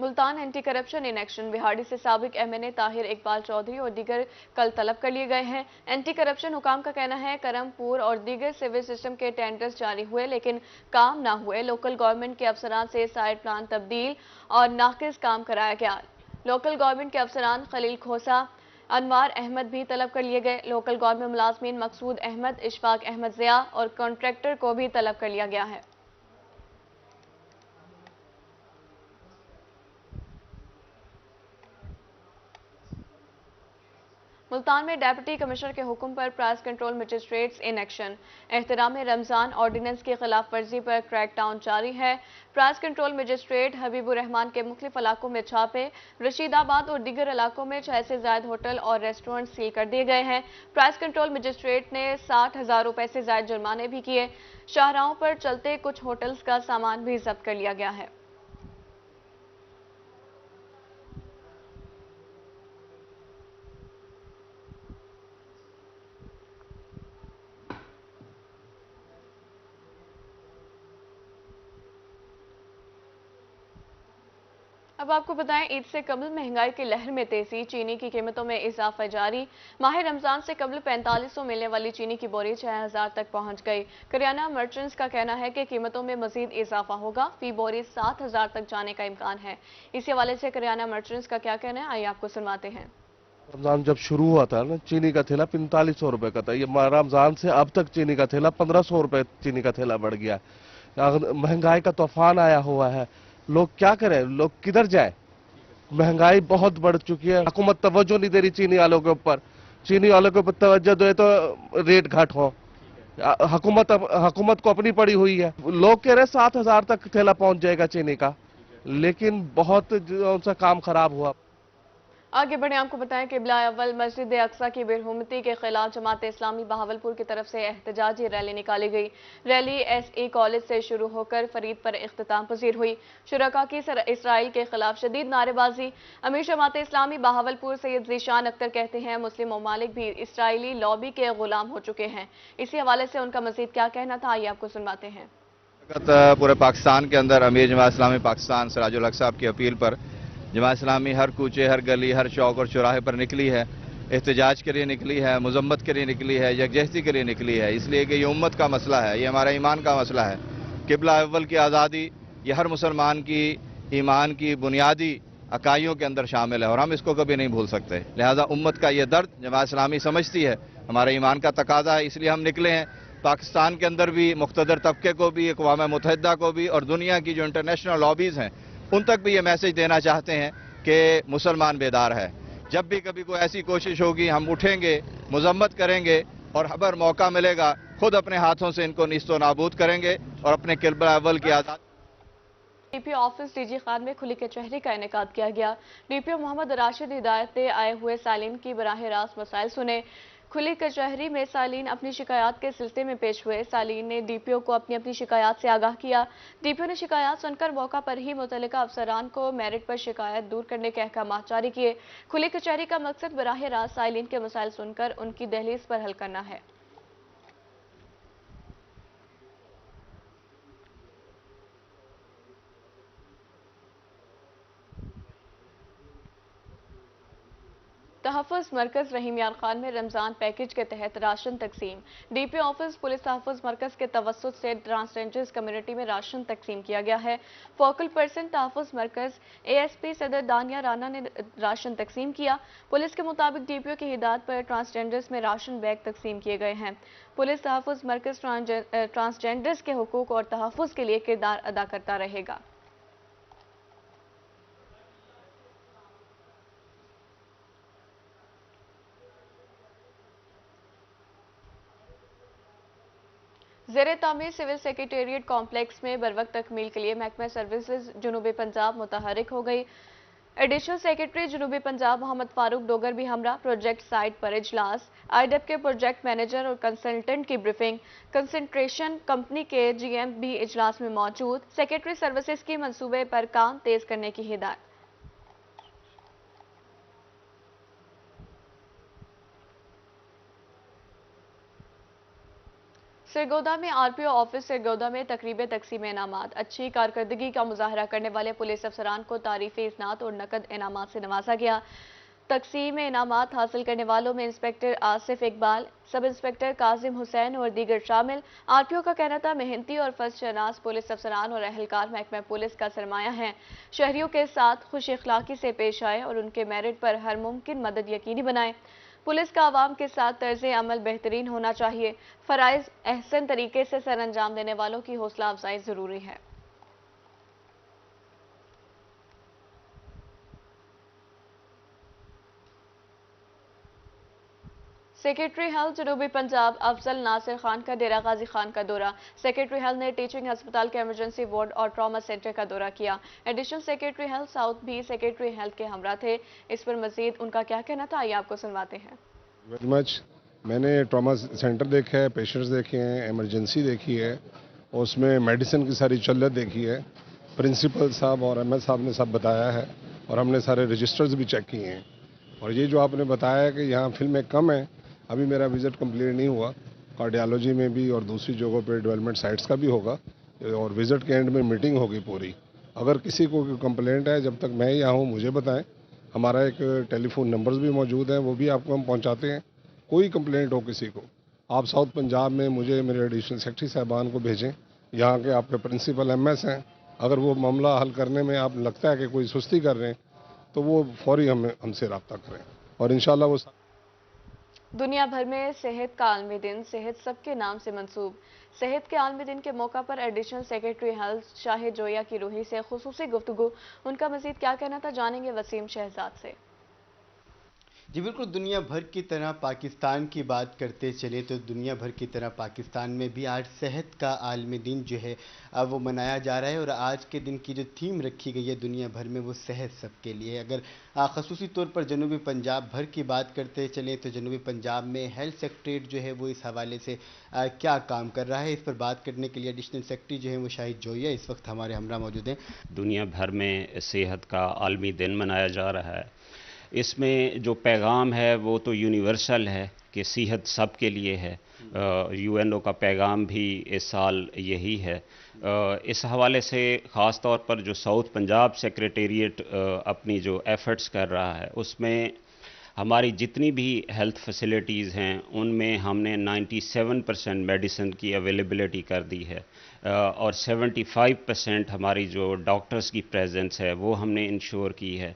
Multan anti corruption in action बिहाड़ी से साबिक एमएनए ताहिर इकबाल चौधरी और दीगर कल तलब कर लिए गए हैं। एंटी करप्शन हुकाम का कहना है करमपुर और दीगर सिविल सिस्टम के टेंडर्स जारी हुए लेकिन काम ना हुए। लोकल गवर्नमेंट के अफसरान से साइड प्लान तब्दील और नाकिस काम कराया गया। लोकल गवर्नमेंट के अफसरान खलील खोसा अनवार अहमद भी तलब कर लिए गए। लोकल गवर्नमेंट मुलाजमीन मकसूद अहमद, इशफाक अहमद ज़िया और कॉन्ट्रैक्टर को भी तलब कर लिया गया है। मुल्तान में डेप्यूटी कमिश्नर के हुक्म पर price control magistrates in action. एहतराम रमजान ऑर्डिनेंस की खिलाफ वर्जी पर क्रैकडाउन जारी है। Price control magistrate Habibur Rahman के मुख्तलिफ इलाकों में छापे। रशीदाबाद और दीगर इलाकों में 6 से ज्यादा होटल और रेस्टोरेंट सील कर दिए गए हैं। प्राइस कंट्रोल मजिस्ट्रेट ने 60,000 रुपए से ज्यादा जुर्माने भी किए। शाहराहों पर चलते कुछ होटल्स का सामान भी जब्त कर लिया गया है। अब आपको बताएं, ईद से कबल महंगाई की लहर में तेजी। चीनी की कीमतों में इजाफा जारी। माह रमजान से कबल 4500 मिलने वाली चीनी की बोरी 6000 तक पहुंच गई। करियाना मर्चेंट्स का कहना है कि कीमतों में मजीद इजाफा होगा। फी बोरी 7000 तक जाने का इम्कान है। इसी हवाले से करियाना मर्चेंट्स का क्या कहना है, आइए आपको सुनवाते हैं। रमजान जब शुरू हुआ था ना, चीनी का थैला 4500 रुपए का था। ये रमजान से अब तक चीनी का थैला 1500 रुपए चीनी का थैला बढ़ गया। महंगाई का तूफान आया हुआ है। लोग क्या करें, लोग किधर जाए? महंगाई बहुत बढ़ चुकी है। हुकूमत तवज्जो नहीं दे रही चीनी वालों के ऊपर। चीनी वालों के ऊपर तवज्जो दे तो रेट घट हो। हुकूमत को अपनी पड़ी हुई है। लोग कह रहे 7000 तक थैला पहुंच जाएगा चीनी का, लेकिन बहुत जो सा काम खराब हुआ। आगे बढ़े, आपको बताएं कि किबला अव्वल मस्जिद अक्सा की बेरहूमती के खिलाफ जमात इस्लामी बहावलपुर की तरफ से एहतजाजी रैली निकाली गई। रैली एसए कॉलेज से शुरू होकर फरीद पर इख्तिताम पजीर हुई। शुरका की इसराइल के खिलाफ शदीद नारेबाजी। अमीर जमात इस्लामी बहावलपुर सैयद ज़ीशान अख्तर कहते हैं मुस्लिम ममालिक भी इसराइली लॉबी के गुलाम हो चुके हैं। इसी हवाले से उनका मजीद क्या कहना था, आइए आपको सुनवाते हैं। पूरे पाकिस्तान के अंदर अमीर जमात इस्लामी पाकिस्तान सिराजुल हक साहब की अपील पर जमात इस्लामी हर कूचे, हर गली, हर चौक और चौराहे पर निकली है। एहतजाज के लिए निकली है, मजम्मत के लिए निकली है, यकजहती के लिए निकली है। इसलिए कि ये उम्मत का मसला है, ये हमारा ईमान का मसला है। किबला अव्वल की आज़ादी ये हर मुसलमान की ईमान की बुनियादी अकाइयों के अंदर शामिल है और हम इसको कभी नहीं भूल सकते। लिहाजा उम्मत का ये दर्द जमात इस्लामी समझती है, हमारे ईमान का तकाजा है, इसलिए हम निकले हैं। पाकिस्तान के अंदर भी मुख्तदर तबके को भी, अक़वाम मुत्तहिदा को भी और दुनिया की जो इंटरनेशनल लॉबीज़ हैं उन तक भी ये मैसेज देना चाहते हैं कि मुसलमान बेदार है। जब भी कभी कोई ऐसी कोशिश होगी हम उठेंगे, मजम्मत करेंगे और अगर मौका मिलेगा खुद अपने हाथों से इनको नीस्तो नाबूद करेंगे और अपने किबला अव्वल की आज़ादी। डीपीओ ऑफिस डीजी खान में खुली कचहरी का इनेकाद किया गया। डीपीओ मोहम्मद राशिद हिदायत ने आए हुए सालीन की बराह रास्त मसाइल सुने। खुली कचहरी में सालीन अपनी शिकायत के सिलसिले में पेश हुए। सालीन ने डीपीओ को अपनी अपनी शिकायत से आगाह किया। डीपीओ ने शिकायत सुनकर मौका पर ही मुतल्लिका अफसरान को मेरिट पर शिकायत दूर करने के अहकाम जारी किए। खुली कचहरी का मकसद बराह रास्त सालीन के मसाइल सुनकर उनकी दहलीज पर हल करना है। तहफ़्फ़ुज़ मरकज़ रहीम यार खान में रमज़ान पैकेज के तहत राशन तकसीम। डीपीओ ऑफिस पुलिस तहफ़्फ़ुज़ मरकज़ के तवस्सुत से ट्रांसजेंडर्स कम्युनिटी में राशन तकसीम किया गया है। फोकल पर्सन तहफ़्फ़ुज़ मरकज़ एएसपी सदर दानिया राना ने राशन तकसीम किया। पुलिस के मुताबिक डीपीओ की हिदायत पर ट्रांसजेंडर्स में राशन बैग तकसीम किए गए हैं। पुलिस तहफ़्फ़ुज़ मरकज़ ट्रांसजेंडर्स के हुकूक और तहफ़्फ़ुज़ के लिए किरदार अदा करता रहेगा। ज़ेरे तामीर सिविल सेक्रेटेरिएट कॉम्प्लेक्स में बरवक्त तकमील के लिए महकमा सर्विसेज जनूबी पंजाब मुतहरिक हो गई। एडिशनल सेक्रेटरी जनूबी पंजाब मोहम्मद फारूक डोगर भी हमरा। प्रोजेक्ट साइट पर इजलास। आईडेप के प्रोजेक्ट मैनेजर और कंसल्टेंट की ब्रीफिंग। कंसंट्रेशन कंपनी के जीएम भी इजलास में मौजूद। सेक्रेटरी सर्विसेज की मंसूबे पर काम तेज करने की हिदायत। सरगोदा में आरपीओ ऑफिस सरगोदा में तकरीब तकसीम इनामात। अच्छी कारकर्दगी का मुजाहरा करने वाले पुलिस अफसरान को तारीफी इस्नात और नकद इनामात से नवाजा गया। तकसीम इनामात हासिल करने वालों में inspector Asif Iqbal, sub inspector Kazim Hussain और दीगर शामिल। आरपीओ का कहना था मेहनती और फर्ज शनास पुलिस अफसरान और अहलकार महकमा पुलिस का सरमाया है। शहरियों के साथ खुश इखलाकी से पेश आए और उनके मेरिट पर हर मुमकिन मदद यकीनी बनाए। पुलिस का आवाम के साथ तर्ज अमल बेहतरीन होना चाहिए। फ़राइज़ अहसन तरीके से सर अंजाम देने वालों की हौसला अफजाई ज़रूरी है। सेक्रेटरी हेल्थ जनूबी पंजाब अफजल नासिर खान का डेरा गाजी खान का दौरा। सेक्रेटरी हेल्थ ने टीचिंग अस्पताल के इमरजेंसी वार्ड और ट्रॉमा सेंटर का दौरा किया। एडिशनल सेक्रेटरी हेल्थ साउथ भी सेक्रेटरी हेल्थ के हमरा थे। इस पर मजीद उनका क्या कहना था, आइए आपको सुनवाते हैं। Very much. मैंने ट्रॉमा सेंटर देखा है, पेशेंट्स देखे हैं, इमरजेंसी देखी है और उसमें मेडिसिन की सारी चल्लत देखी है। प्रिंसिपल साहब और एमएस साहब ने सब बताया है और हमने सारे रजिस्टर्स भी चेक किए हैं। और ये जो आपने बताया कि यहाँ फिल्में कम है, अभी मेरा विजिट कंप्लीट नहीं हुआ। कार्डियोलॉजी में भी और दूसरी जगहों पर डेवलपमेंट साइट्स का भी होगा और विजिट के एंड में मीटिंग होगी पूरी। अगर किसी को कंप्लेंट है, जब तक मैं यहाँ हूँ मुझे बताएं। हमारा एक टेलीफोन नंबर्स भी मौजूद है, वो भी आपको हम पहुँचाते हैं। कोई कंप्लेंट हो किसी को, आप साउथ पंजाब में मुझे मेरे एडिशनल सेक्रेटरी साहबान को भेजें। यहाँ के आपके प्रिंसिपल एमएस हैं, अगर वो मामला हल करने में आप लगता है कि कोई सुस्ती कर रहे हैं तो वो फौरी हमसे रब्ता करें और इंशाल्लाह वो। दुनिया भर में सेहत का आलमी दिन सेहत सबके नाम से मंसूब। सेहत के आलमी दिन के मौका पर additional secretary health Shahid Zoya की रूही से खुसूसी गुफ्तगू। उनका मजीद क्या कहना था, जानेंगे वसीम शहजाद से। जी बिल्कुल, दुनिया भर की तरह पाकिस्तान की बात करते चले तो दुनिया भर की तरह पाकिस्तान में भी आज सेहत का आलमी दिन जो है वो मनाया जा रहा है। और आज के दिन की जो थीम रखी गई है दुनिया भर में वो सेहत सबके लिए है। अगर ख़ुसूसी तौर पर जनूबी पंजाब भर की बात करते चलें तो जनूबी पंजाब में हेल्थ सेक्रेटरीट जो है वो इस हवाले से क्या काम कर रहा है, इस पर बात करने के लिए एडिशनल सेक्रेटरी जो है वो शाहिद जोया इस वक्त हमारे हमरा मौजूद हैं। दुनिया भर में सेहत का आलमी दिन मनाया जा रहा है। इसमें जो पैगाम है वो तो यूनिवर्सल है कि सेहत सब के लिए है। यूएनओ का पैगाम भी इस साल यही है। इस हवाले से ख़ास तौर पर जो साउथ पंजाब सेक्रेटेरिएट अपनी जो एफ़र्ट्स कर रहा है उसमें हमारी जितनी भी हेल्थ फैसिलिटीज़ हैं उनमें हमने 97% मेडिसिन की अवेलेबिलिटी कर दी है और 75% हमारी जो डॉक्टर्स की प्रेजेंस है वो हमने इंश्योर की है।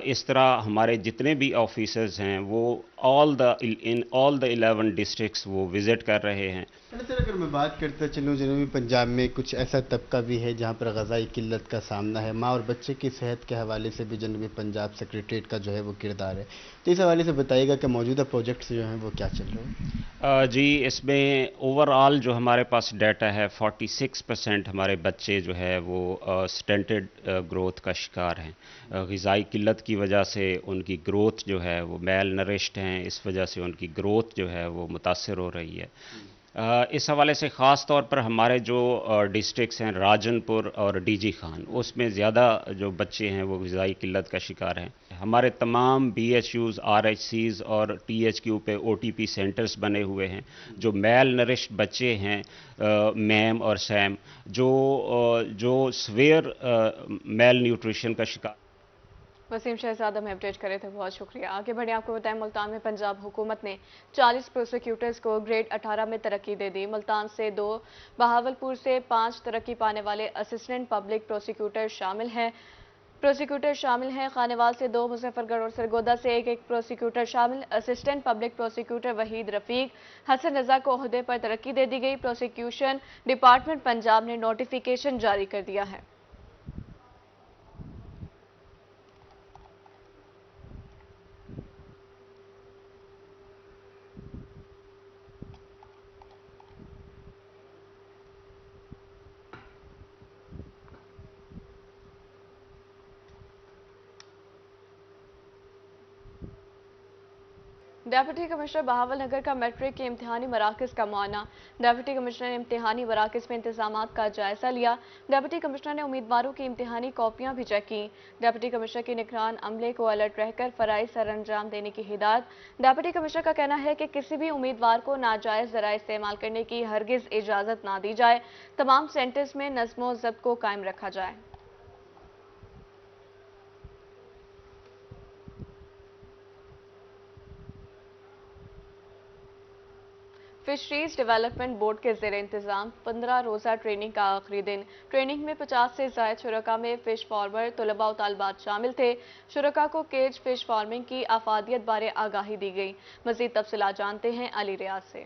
इस तरह हमारे जितने भी ऑफिसर्स हैं वो इन ऑल द 11 डिस्ट्रिक्ट्स वो विज़िट कर रहे हैं। दरअसल अगर मैं बात करता चलूँ जनूबी पंजाब में कुछ ऐसा तबका भी है जहाँ पर ग़िज़ाई किल्लत का सामना है। माँ और बच्चे की सेहत के हवाले से भी जनूबी पंजाब सेक्रेटरीट का जो है वो किरदार है। तो इस हवाले से बताइएगा कि मौजूदा प्रोजेक्ट्स जो हैं वो क्या चल रहे हैं। जी, इसमें ओवरऑल जो हमारे पास डाटा है 46% हमारे बच्चे जो है वो स्टंटेड ग्रोथ का शिकार हैं। ग़िज़ाई किल्लत की वजह से उनकी ग्रोथ जो है वो मेल नरिश्ड हैं, इस वजह से उनकी ग्रोथ जो है वो मुतासर हो रही है। इस हवाले से ख़ास तौर पर हमारे जो डिस्ट्रिक्ट्स हैं राजनपुर और डीजी खान, उसमें ज़्यादा जो बच्चे हैं वो ग़िज़ाई किल्लत का शिकार हैं। हमारे तमाम BHUs, RHCs और THQ पे OTP सेंटर्स बने हुए हैं। जो मेल नरिश्ड बच्चे हैं मैम और सैम जो सवेयर मेल न्यूट्रिशन का शिकार। वसीम शहजाद हमें अपडेट करे थे, बहुत शुक्रिया। आगे बढ़े, आपको बताएं मुल्तान में पंजाब हुकूमत ने 40 प्रोसिक्यूटर्स को ग्रेड 18 में तरक्की दे दी। मुल्तान से 2, बहावलपुर से 5 तरक्की पाने वाले असिस्टेंट पब्लिक प्रोसिक्यूटर शामिल हैं। खानेवाल से 2, मुजफ्फरगढ़ और सरगोदा से एक प्रोसिक्यूटर शामिल। Assistant public prosecutor Waheed Rafiq Hassan Raza को ओहदे पर तरक्की दे दी गई। प्रोसिक्यूशन डिपार्टमेंट पंजाब ने नोटिफिकेशन जारी कर दिया है। डिप्टी कमिश्नर बहावलनगर का मैट्रिक के इम्तिहानी मराकज का मुआयना। डिप्टी कमिश्नर ने इम्तिहानी मराकज में इंतजामात का जायजा लिया। डिप्टी कमिश्नर ने उम्मीदवारों की इम्तिहानी कॉपियां भी चेक की। डिप्टी कमिश्नर की निगरान अमले को अलर्ट रहकर फराइज सर अंजाम देने की हिदायत। डिप्टी कमिश्नर का कहना है कि किसी भी उम्मीदवार को नाजायज जराए इस्तेमाल करने की हरगिज इजाजत ना दी जाए। तमाम सेंटर्स में नज़्म व ज़ब्त को कायम रखा जाए। फिशरीज डेवलपमेंट बोर्ड के ज़ेर इंतज़ाम 15 रोज़ा ट्रेनिंग का आखिरी दिन। ट्रेनिंग में 50 से ज़ायद शुरका में फ़िश फार्मर तलबा और तालिबात शामिल थे। शुरका को केज फ़िश फार्मिंग की अफादियत बारे आगाही दी गई। मज़ीद तफसीलात जानते हैं अली रियाज से।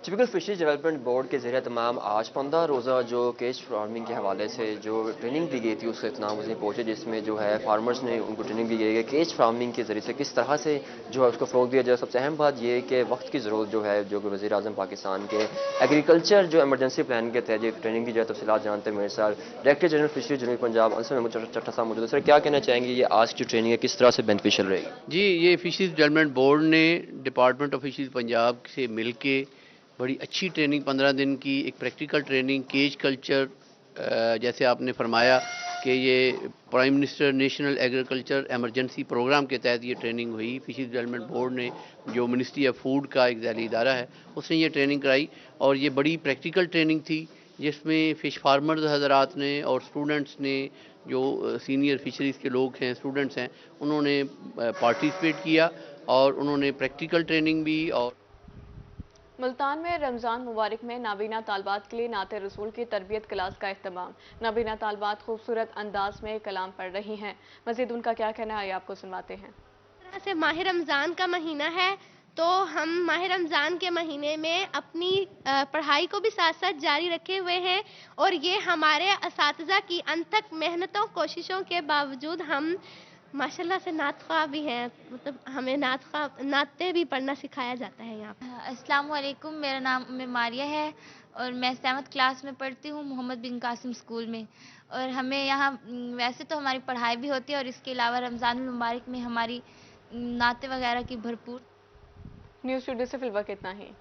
टिपिकल फिशरीज डेवलपमेंट बोर्ड के ज़रिए तमाम आज 15 रोज़ा जो केज फार्मिंग के हवाले से जो ट्रेनिंग दी गई थी उसके इख्तिताम में पहुंचे, जिसमें जो है फार्मर्स ने उनको ट्रेनिंग दी गई है केज फार्मिंग के ज़रिए से किस तरह से जो है उसको फ़रोग दिया जाए। सबसे अहम बात यह कि वक्त की ज़रूरत जो है, जो कि वज़ीर आज़म पाकिस्तान के एग्रीकल्चर जो एमरजेंसी प्लान के तहत ये ट्रेनिंग दी जाए। तफसीलात जानते हैं मेरे साथ director general fisheries general Punjab Ansar Mahmood Chatta साहब मौजूद है। सर, क्या कहना चाहेंगे, ये आज की जो ट्रेनिंग है किस तरह से बेनिफिशियल रहेगी? जी, ये फिशरीज डेवलपमेंट बोर्ड ने डिपार्टमेंट ऑफ फिशरीज पंजाब से मिल के बड़ी अच्छी ट्रेनिंग 15 दिन की एक प्रैक्टिकल ट्रेनिंग केज कल्चर, जैसे आपने फरमाया कि ये prime minister national agriculture emergency programme के तहत ये ट्रेनिंग हुई। फिशरीज डेवलपमेंट बोर्ड ने, जो मिनिस्ट्री ऑफ फूड का एक ज़ैली इदारा है, उसने ये ट्रेनिंग कराई और ये बड़ी प्रैक्टिकल ट्रेनिंग थी जिसमें फ़िश फार्मर्स हजरात ने और स्टूडेंट्स ने, जो सीनियर फिशरीज़ के लोग हैं, स्टूडेंट्स हैं, उन्होंने पार्टिसिपेट किया और उन्होंने प्रैक्टिकल ट्रेनिंग भी। और मुल्तान में रमज़ान मुबारक में नाबीना तालबात के लिए नाते रसूल की तरबियत क्लास का अहतमाम। नाबीना तालबात खूबसूरत अंदाज में कलाम पढ़ रही हैं। मज़ीद उनका क्या कहना है आपको सुनवाते हैं। से माह रमज़ान का महीना है तो हम माह रमज़ान के महीने में अपनी पढ़ाई को भी साथ साथ जारी रखे हुए हैं और ये हमारे असातिज़ा की अनथक मेहनतों कोशिशों के बावजूद हम माशाल्लाह से नात ख्वाह भी हैं। मतलब हमें नाते भी पढ़ना सिखाया जाता है यहाँ पर। अस्सलाम वालेकुम, मेरा नाम मारिया है और मैं 7th क्लास में पढ़ती हूँ मोहम्मद बिन कासिम स्कूल में। और हमें यहाँ वैसे तो हमारी पढ़ाई भी होती है और इसके अलावा रमज़ान मुबारक में हमारी नाते वगैरह की भरपूर। न्यूज़ स्टूडियो से फिलहाल इतना ही।